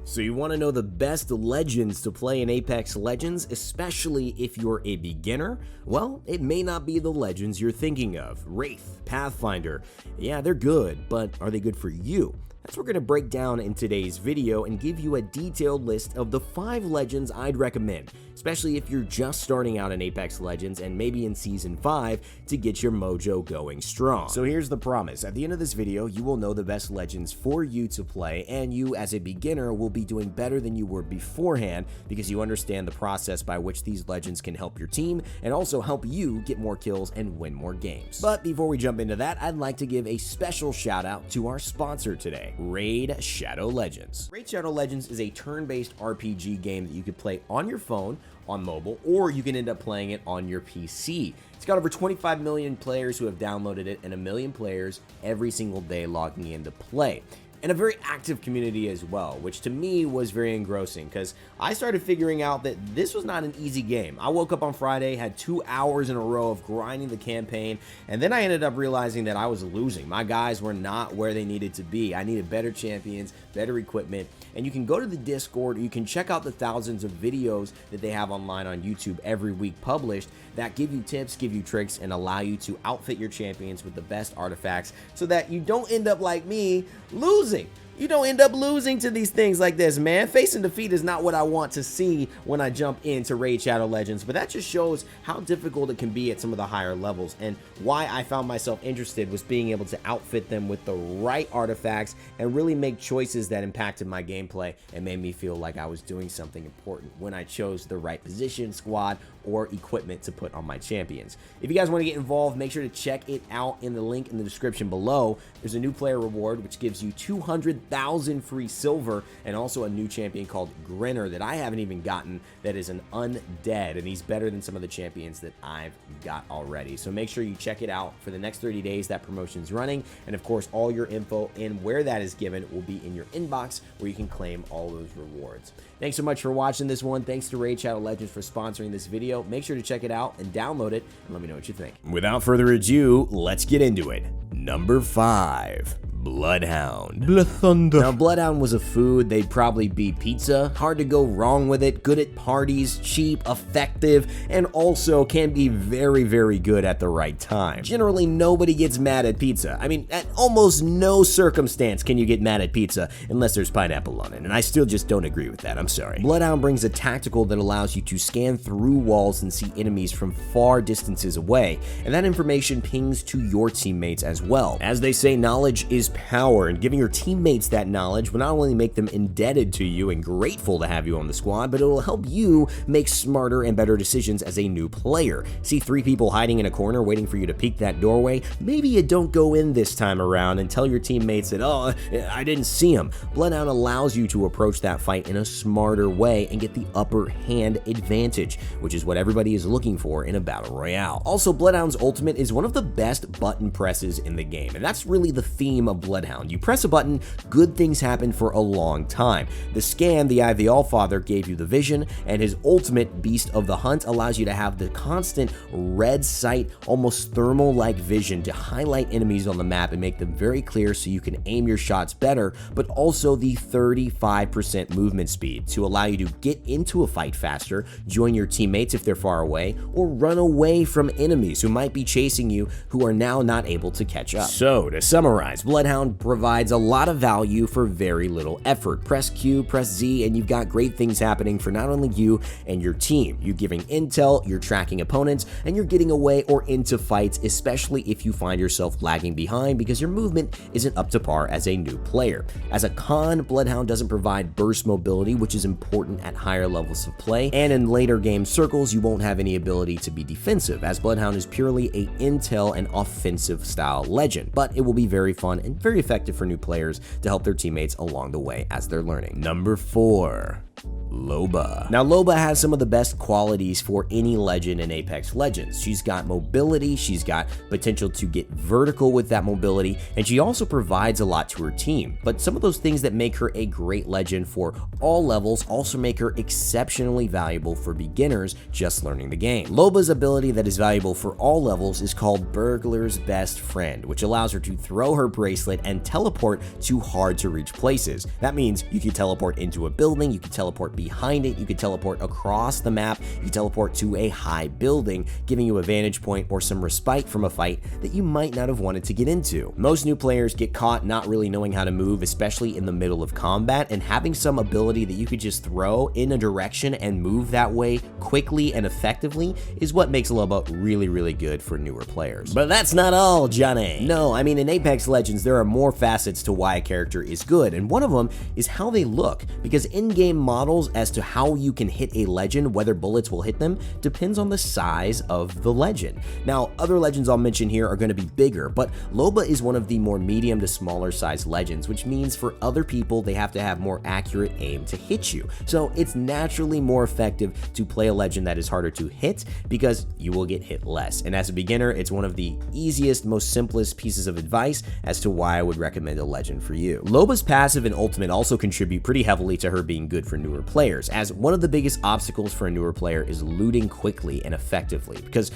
So you want to know the best legends to play in Apex Legends, especially if you're a beginner? Well, it may not be the legends you're thinking of. Wraith, Pathfinder, yeah, they're good, but are they good for you? That's what we're going to break down in today's video and give you a detailed list of the 5 legends I'd recommend, especially if you're just starting out in Apex Legends and maybe in Season 5 to get your mojo going strong. So here's the promise. At the end of this video, you will know the best legends for you to play, and you as a beginner will be doing better than you were beforehand because you understand the process by which these legends can help your team and also help you get more kills and win more games. But before we jump into that, I'd like to give a special shout out to our sponsor today, Raid Shadow Legends. Raid Shadow Legends is a turn-based RPG game that you could play on your phone, on mobile, or you can end up playing it on your PC. It's got over 25 million players who have downloaded it and 1 million players every single day logging in to play. And a very active community as well, which to me was very engrossing because I started figuring out that this was not an easy game. I woke up on Friday, had 2 hours in a row of grinding the campaign, and then I ended up realizing that I was losing. My guys were not where they needed to be. I needed better champions, better equipment, and you can go to the Discord, you can check out the thousands of videos that they have online on YouTube every week published that give you tips, give you tricks, and allow you to outfit your champions with the best artifacts so that you don't end up like me, losing. You don't end up losing to these things like this, man. Facing defeat is not what I want to see when I jump into Raid Shadow Legends, but that just shows how difficult it can be at some of the higher levels, and why I found myself interested was being able to outfit them with the right artifacts and really make choices that impacted my gameplay and made me feel like I was doing something important when I chose the right position, squad, or equipment to put on my champions. If you guys want to get involved, make sure to check it out in the link in the description below. There's a new player reward which gives you 200,000 free silver and also a new champion called Grinner that I haven't even gotten that is an undead, and he's better than some of the champions that I've got already. So make sure you check it out for the next 30 days. That promotion's running, and of course all your info and where that is given will be in your inbox where you can claim all those rewards. Thanks so much for watching this one. Thanks to Raid Shadow Legends for sponsoring this video. Make sure to check it out and download it and let me know what you think. Without further ado, let's get into it. Number 5. Bloodhound. Now, Bloodhound was a food. They'd probably be pizza. Hard to go wrong with it. Good at parties, cheap, effective, and also can be very, very good at the right time. Generally, nobody gets mad at pizza. I mean, at almost no circumstance can you get mad at pizza unless there's pineapple on it, and I still just don't agree with that. I'm sorry. Bloodhound brings a tactical that allows you to scan through walls and see enemies from far distances away, and that information pings to your teammates as well. As they say, knowledge is power, and giving your teammates that knowledge will not only make them indebted to you and grateful to have you on the squad, but it will help you make smarter and better decisions as a new player. See 3 people hiding in a corner waiting for you to peek that doorway? Maybe you don't go in this time around and tell your teammates that, oh, I didn't see him. Bloodhound allows you to approach that fight in a smarter way and get the upper hand advantage, which is what everybody is looking for in a battle royale. Also, Bloodhound's ultimate is one of the best button presses in the game, and that's really the theme of Bloodhound. You press a button, good things happen for a long time. The scan, the Eye of the Allfather, gave you the vision, and his ultimate, Beast of the Hunt, allows you to have the constant red sight, almost thermal-like vision to highlight enemies on the map and make them very clear so you can aim your shots better, but also the 35% movement speed to allow you to get into a fight faster, join your teammates if they're far away, or run away from enemies who might be chasing you who are now not able to catch up. So, to summarize, Bloodhound provides a lot of value for very little effort. Press Q, press Z, and you've got great things happening for not only you and your team. You're giving intel, you're tracking opponents, and you're getting away or into fights, especially if you find yourself lagging behind because your movement isn't up to par as a new player. As a con, Bloodhound doesn't provide burst mobility, which is important at higher levels of play, and in later game circles, you won't have any ability to be defensive, as Bloodhound is purely a intel and offensive style legend, but it will be very fun and very effective for new players to help their teammates along the way as they're learning. Number 4. Loba. Now, Loba has some of the best qualities for any legend in Apex Legends. She's got mobility, she's got potential to get vertical with that mobility, and she also provides a lot to her team. But some of those things that make her a great legend for all levels also make her exceptionally valuable for beginners just learning the game. Loba's ability that is valuable for all levels is called Burglar's Best Friend, which allows her to throw her bracelet and teleport to hard to reach places. That means you can teleport into a building, you can teleport behind it, you can teleport across the map, you can teleport to a high building, giving you a vantage point or some respite from a fight that you might not have wanted to get into. Most new players get caught not really knowing how to move, especially in the middle of combat, and having some ability that you could just throw in a direction and move that way quickly and effectively is what makes Loba really good for newer players. But that's not all, Johnny. No, I mean, in Apex Legends, there are more facets to why a character is good, and one of them is how they look, because in-game models as to how you can hit a legend, whether bullets will hit them, depends on the size of the legend. Now, other legends I'll mention here are going to be bigger, but Loba is one of the more medium to smaller size legends, which means for other people, they have to have more accurate aim to hit you. So it's naturally more effective to play a legend that is harder to hit because you will get hit less. And as a beginner, it's one of the easiest, most simplest pieces of advice as to why I would recommend a legend for you. Loba's passive and ultimate also contribute pretty heavily to her being good for newer players, as one of the biggest obstacles for a newer player is looting quickly and effectively, because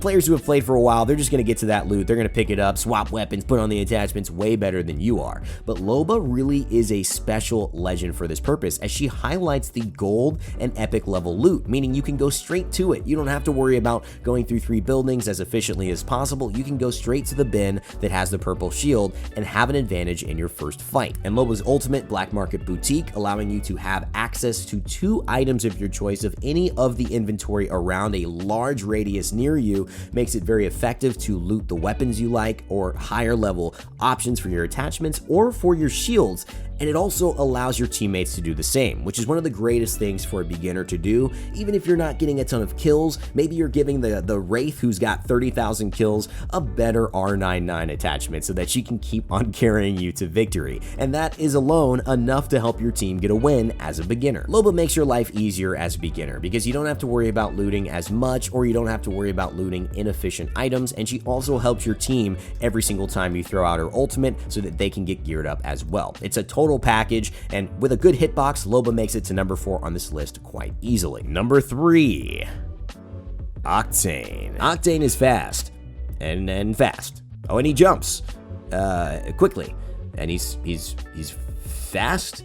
players who have played for a while, they're just going to get to that loot, they're going to pick it up, swap weapons, put on the attachments way better than you are. But Loba really is a special legend for this purpose, as she highlights the gold and epic level loot, meaning you can go straight to it. You don't have to worry about going through 3 buildings as efficiently as possible. You can go straight to the bin that has the purple shield and have an advantage in your first fight. And Loba's ultimate, Black Market Boutique, allowing you to have access to 2 items of your choice of any of the inventory around a large radius near you, makes it very effective to loot the weapons you like or higher level options for your attachments or for your shields. And it also allows your teammates to do the same, which is one of the greatest things for a beginner to do. Even if you're not getting a ton of kills, maybe you're giving the Wraith who's got 30,000 kills a better R99 attachment so that she can keep on carrying you to victory. And that is alone enough to help your team get a win as a beginner. Loba makes your life easier as a beginner because you don't have to worry about looting as much, or you don't have to worry about looting inefficient items, and she also helps your team every single time you throw out her ultimate so that they can get geared up as well. It's a total package, and with a good hitbox, Loba makes it to number 4 on this list quite easily. Number 3, Octane. Octane is fast, and fast. Oh, and he jumps quickly, and he's fast.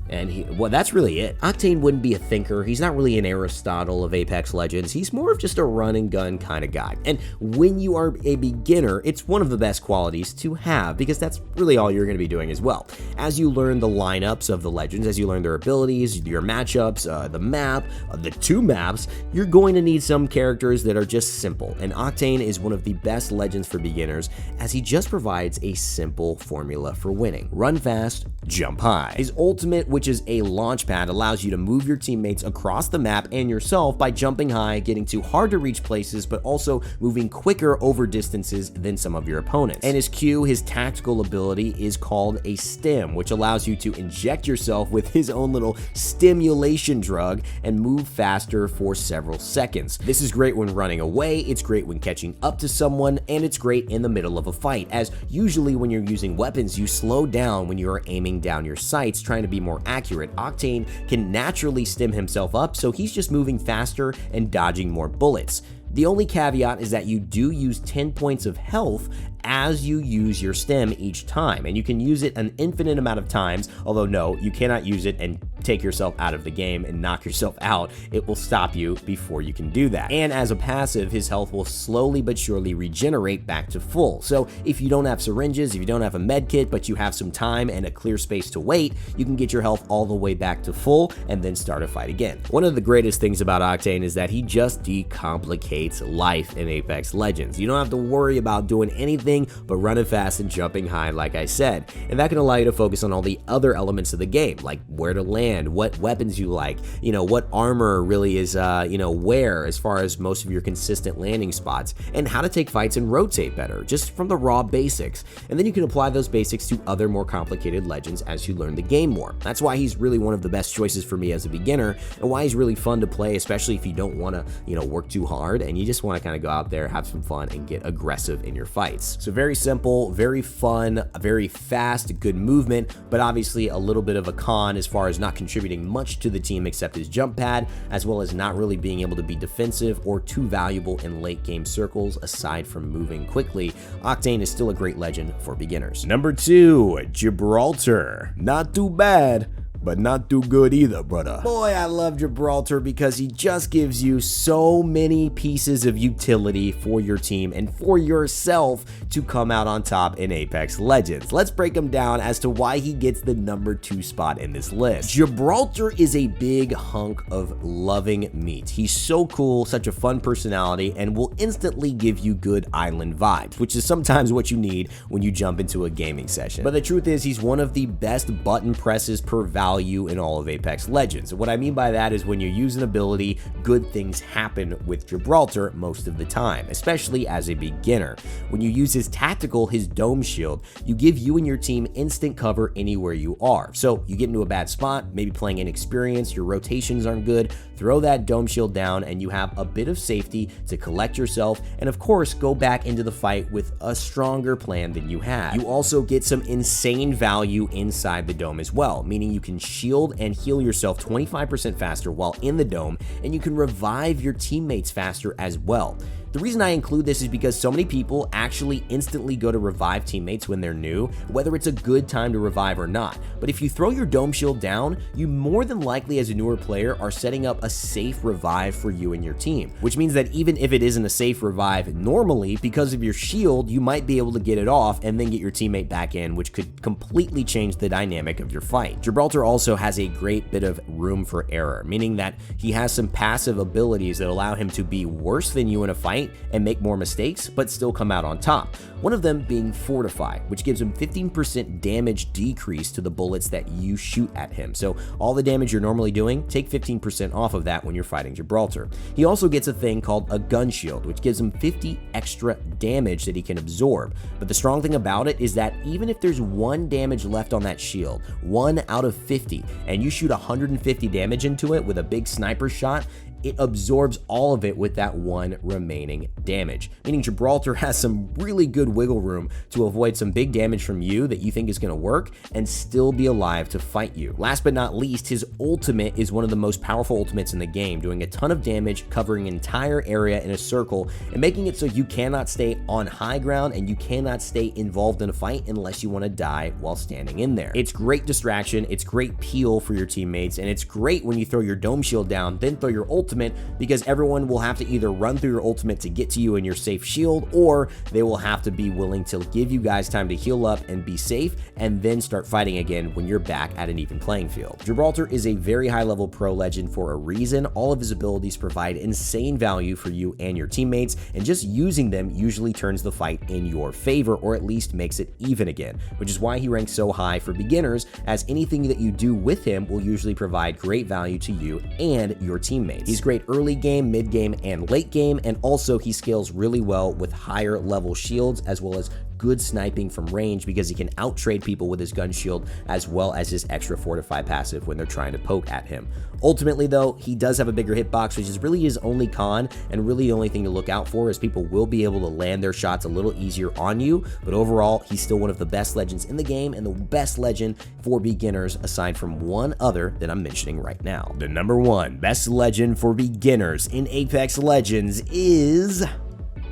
And well, that's really it. Octane wouldn't be a thinker. He's not really an Aristotle of Apex Legends. He's more of just a run and gun kind of guy. And when you are a beginner, it's one of the best qualities to have because that's really all you're going to be doing as well. As you learn the lineups of the legends, as you learn their abilities, your matchups, the map, the 2 maps, you're going to need some characters that are just simple. And Octane is one of the best legends for beginners as he just provides a simple formula for winning. Run fast, jump high. His ultimate, which is a launch pad, allows you to move your teammates across the map and yourself by jumping high, getting to hard to reach places, but also moving quicker over distances than some of your opponents. And his Q, his tactical ability, is called a stim, which allows you to inject yourself with his own little stimulation drug and move faster for several seconds. This is great when running away, it's great when catching up to someone, and it's great in the middle of a fight, as usually when you're using weapons, you slow down when you are aiming down your sights, trying to be more accurate. Octane can naturally stim himself up, so he's just moving faster and dodging more bullets. The only caveat is that you do use 10 points of health as you use your stim each time, and you can use it an infinite amount of times, although no, you cannot use it and take yourself out of the game and knock yourself out. It will stop you before you can do that. And as a passive, his health will slowly but surely regenerate back to full. So if you don't have syringes, if you don't have a med kit, but you have some time and a clear space to wait, you can get your health all the way back to full and then start a fight again. One of the greatest things about Octane is that he just decomplicates life in Apex Legends. You don't have to worry about doing anything but running fast and jumping high, like I said. And that can allow you to focus on all the other elements of the game, like where to land, land, what weapons you like, what armor really is, where as far as most of your consistent landing spots, and how to take fights and rotate better, just from the raw basics. And then you can apply those basics to other more complicated legends as you learn the game more. That's why he's really one of the best choices for me as a beginner, and why he's really fun to play, especially if you don't want to, work too hard and you just want to kind of go out there, have some fun, and get aggressive in your fights. So very simple, very fun, very fast, good movement, but obviously a little bit of a con as far as not contributing much to the team except his jump pad, as well as not really being able to be defensive or too valuable in late game circles aside from moving quickly. Octane is still a great legend for beginners. Number 2, Gibraltar. Not too bad, but not too good either, brother. Boy, I love Gibraltar because he just gives you so many pieces of utility for your team and for yourself to come out on top in Apex Legends. Let's break him down as to why he gets the number 2 spot in this list. Gibraltar is a big hunk of loving meat. He's so cool, such a fun personality, and will instantly give you good island vibes, which is sometimes what you need when you jump into a gaming session. But the truth is, he's one of the best button presses per value in all of Apex Legends. What I mean by that is when you use an ability, good things happen with Gibraltar most of the time, especially as a beginner. When you use his tactical, his dome shield, you give you and your team instant cover anywhere you are. So you get into a bad spot, maybe playing inexperienced, your rotations aren't good, throw that dome shield down and you have a bit of safety to collect yourself and of course go back into the fight with a stronger plan than you had. You also get some insane value inside the dome as well, meaning you can shield and heal yourself 25% faster while in the dome, and you can revive your teammates faster as well. The reason I include this is because so many people actually instantly go to revive teammates when they're new, whether it's a good time to revive or not. But if you throw your dome shield down, you more than likely as a newer player are setting up a safe revive for you and your team, which means that even if it isn't a safe revive normally, because of your shield, you might be able to get it off and then get your teammate back in, which could completely change the dynamic of your fight. Gibraltar also has a great bit of room for error, meaning that he has some passive abilities that allow him to be worse than you in a fight and make more mistakes, but still come out on top. One of them being Fortify, which gives him 15% damage decrease to the bullets that you shoot at him. So all the damage you're normally doing, take 15% off of that when you're fighting Gibraltar. He also gets a thing called a gun shield, which gives him 50 extra damage that he can absorb. But the strong thing about it is that even if there's 1 damage left on that shield, 1 out of 50, and you shoot 150 damage into it with a big sniper shot, it absorbs all of it with that 1 remaining damage, meaning Gibraltar has some really good wiggle room to avoid some big damage from you that you think is going to work and still be alive to fight you. Last but not least, his ultimate is one of the most powerful ultimates in the game, doing a ton of damage, covering an entire area in a circle, and making it so you cannot stay on high ground and you cannot stay involved in a fight unless you want to die while standing in there. It's great distraction, it's great peel for your teammates, and it's great when you throw your dome shield down, then throw your ultimate, because everyone will have to either run through your ultimate to get to you in your safe shield, or they will have to be willing to give you guys time to heal up and be safe and then start fighting again when you're back at an even playing field. Gibraltar is a very high level pro legend for a reason. All of his abilities provide insane value for you and your teammates, and just using them usually turns the fight in your favor, or at least makes it even again, which is why he ranks so high for beginners, as anything that you do with him will usually provide great value to you and your teammates. He's great early game, mid game, and late game, and also he scales really well with higher level shields as well as good sniping from range, because he can out-trade people with his gun shield as well as his extra Fortify passive when they're trying to poke at him. Ultimately though, he does have a bigger hitbox, which is really his only con, and really the only thing to look out for is people will be able to land their shots a little easier on you, but overall he's still one of the best legends in the game and the best legend for beginners aside from one other that I'm mentioning right now. The number 1 best legend for beginners in Apex Legends is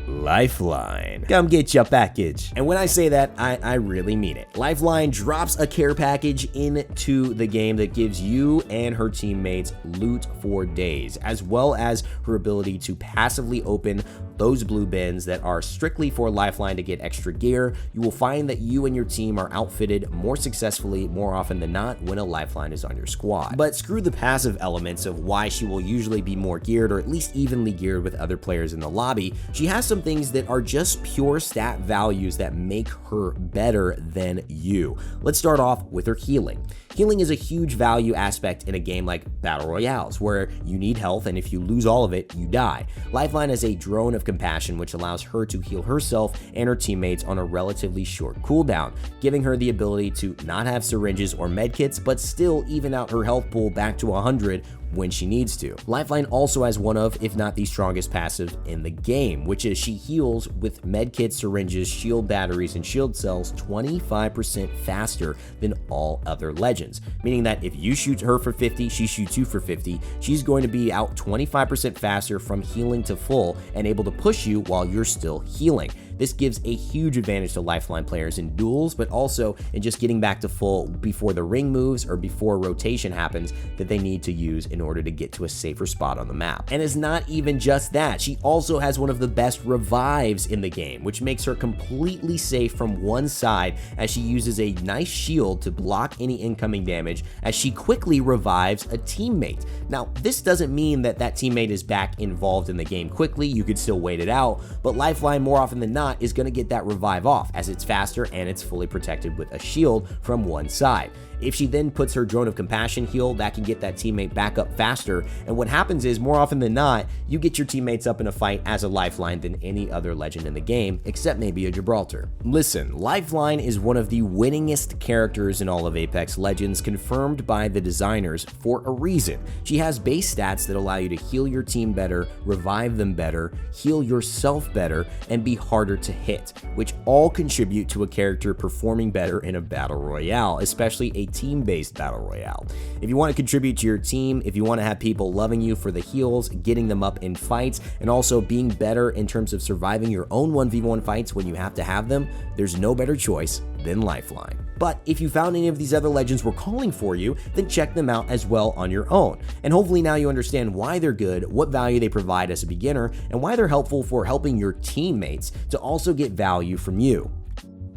Lifeline. Come get your package. And when I say that, I really mean it. Lifeline drops a care package into the game that gives you and her teammates loot for days, as well as her ability to passively open those blue bins that are strictly for Lifeline to get extra gear. You will find that you and your team are outfitted more successfully more often than not when a Lifeline is on your squad. But screw the passive elements of why she will usually be more geared, or at least evenly geared with other players in the lobby. She has some things that are just pure stat values that make her better than you. Let's start off with her healing. Healing is a huge value aspect in a game like Battle Royales, where you need health and if you lose all of it, you die. Lifeline is a drone of compassion which allows her to heal herself and her teammates on a relatively short cooldown, giving her the ability to not have syringes or medkits, but still even out her health pool back to 100 when she needs to. Lifeline also has one of, if not the strongest passive in the game, which is she heals with medkits, syringes, shield batteries, and shield cells 25% faster than all other legends, meaning that if you shoot her for 50, she shoots you for 50, she's going to be out 25% faster from healing to full and able to push you while you're still healing. This gives a huge advantage to Lifeline players in duels, but also in just getting back to full before the ring moves or before rotation happens that they need to use in order to get to a safer spot on the map. And it's not even just that, she also has one of the best revives in the game, which makes her completely safe from one side as she uses a nice shield to block any incoming damage as she quickly revives a teammate. Now, this doesn't mean that that teammate is back involved in the game quickly, you could still wait it out, but Lifeline more often than not is going to get that revive off as it's faster and it's fully protected with a shield from one side. If she then puts her Drone of Compassion heal, that can get that teammate back up faster, and what happens is, more often than not, you get your teammates up in a fight as a Lifeline than any other legend in the game, except maybe a Gibraltar. Listen, Lifeline is one of the winningest characters in all of Apex Legends, confirmed by the designers for a reason. She has base stats that allow you to heal your team better, revive them better, heal yourself better, and be harder to hit, which all contribute to a character performing better in a battle royale, especially a team-based battle royale. If you want to contribute to your team, if you want to have people loving you for the heals, getting them up in fights, and also being better in terms of surviving your own 1v1 fights when you have to have them, there's no better choice than Lifeline. But if you found any of these other legends were calling for you, then check them out as well on your own. And hopefully now you understand why they're good, what value they provide as a beginner, and why they're helpful for helping your teammates to also get value from you.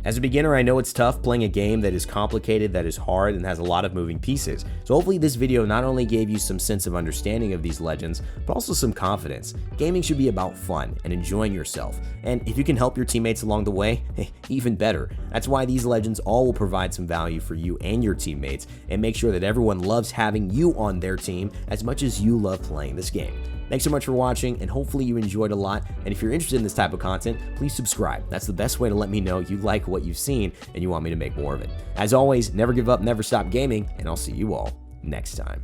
As a beginner, I know it's tough playing a game that is complicated, that is hard, and has a lot of moving pieces. So hopefully this video not only gave you some sense of understanding of these legends, but also some confidence. Gaming should be about fun and enjoying yourself. And if you can help your teammates along the way, even better. That's why these legends all will provide some value for you and your teammates, and make sure that everyone loves having you on their team as much as you love playing this game. Thanks so much for watching, and hopefully you enjoyed a lot. And if you're interested in this type of content, please subscribe. That's the best way to let me know you like what you've seen and you want me to make more of it. As always, never give up, never stop gaming, and I'll see you all next time.